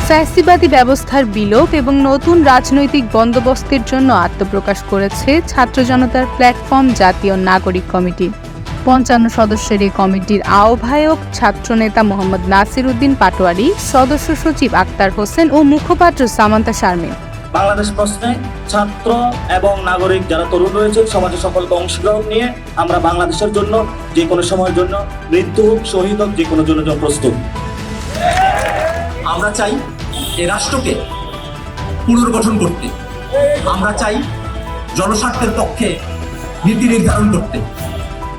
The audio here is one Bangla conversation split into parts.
ফ্যাসিবাদী ব্যবস্থার বিলোপ এবং নতুন রাজনৈতিক বন্দোবস্তের জন্য আত্মপ্রকাশ করেছে ছাত্র জনতার প্ল্যাটফর্ম জাতীয় নাগরিক কমিটি। ৫৫ সদস্যের এই কমিটির আহ্বায়ক ছাত্রনেতা মোহাম্মদ নাসির উদ্দিন পাটোয়ারি, সদস্য সচিব আক্তার হোসেন ও মুখপাত্র সামান্তা শারমিন। বাংলাদেশ প্রশ্নে ছাত্র এবং নাগরিক যারা তরুণ রয়েছে সমাজের সকলকে অংশগ্রহণ নিয়ে আমরা বাংলাদেশের জন্য যে কোনো সময়ের জন্য মৃত্যু হোক, শহীদ হোক, যে কোনো জন্য প্রস্তুত। আমরা চাই এই রাষ্ট্রকে পুনর্গঠন করতে, আমরা চাই জনস্বার্থের পক্ষে নীতি নির্ধারণ করতে।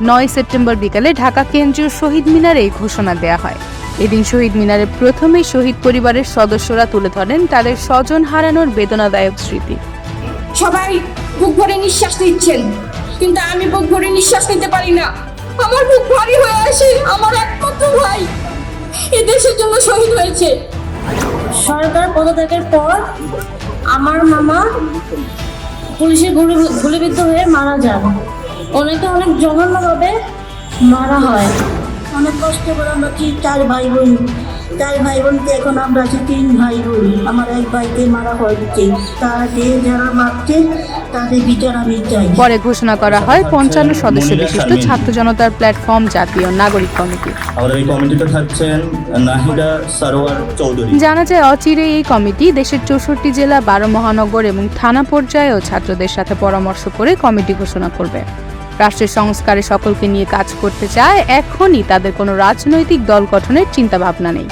৯ সেপ্টেম্বর বিকালে ঢাকা কেন্দ্রীয় শহীদ মিনারে এই ঘোষণা দেয়া হয়। এদিন শহীদ মিনারে প্রথমেই শহীদ পরিবারের সদস্যরা তুলে ধরেন তাদের স্বজন হারানোর বেদনাদায়ক স্মৃতি। সবাই বুক ভরে নিঃশ্বাস নিচ্ছেন, কিন্তু আমি বুক ভরে নিঃশ্বাস নিতে পারি না। আমার বুক ভারী হয়ে আসে, আমার একমাত্র ভাই এই দেশের জন্য শহীদ হয়েছে। সরকার পদত্যাগের পর আমার মামা পুলিশের গুলিবিদ্ধ হয়ে মারা যান। ওনাকে অনেক জঘন্যভাবে মারা হয়। অনেক কষ্ট করে আমরা চার ভাই বোনকে এখন আমরা আছি 3 ভাই বোন। আমার এক ভাইকে মারা হয়েছে, তাদের যারা মারছে তাদের বিচার আমি চাই। পরে ঘোষণা করা হয় ৫৫ সদস্য বিশিষ্ট ছাত্র জনতার প্ল্যাটফর্ম জাতীয় নাগরিক কমিটি। আমাদের এই কমিটিতে থাকছেন নাহিদা সারোয়ার চৌধুরী। জানা যায় অচিরেই এই কমিটি দেশের ৬৪ জেলা, ১২ মহানগর এবং থানা পর্যায়েও ছাত্রদের সাথে পরামর্শ করে কমিটি ঘোষণা করবে। রাষ্ট্রের সংস্কারে সকলকে নিয়ে কাজ করতে চায়, এখনই তাদের কোনো রাজনৈতিক দল গঠনের চিন্তা ভাবনা নেই।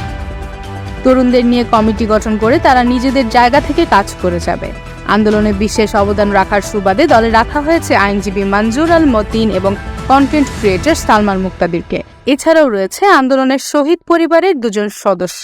তরুণদের নিয়ে কমিটি গঠন করে তারা নিজেদের জায়গা থেকে কাজ করে যাবে। আন্দোলনে বিশেষ অবদান রাখার সুবাদে দলে রাখা হয়েছে আইনজীবী মঞ্জুর আল মতিন এবং কন্টেন্ট ক্রিয়েটর সালমান মুক্তাদিরকে। এছাড়াও রয়েছে আন্দোলনের শহীদ পরিবারের 2 জন সদস্য।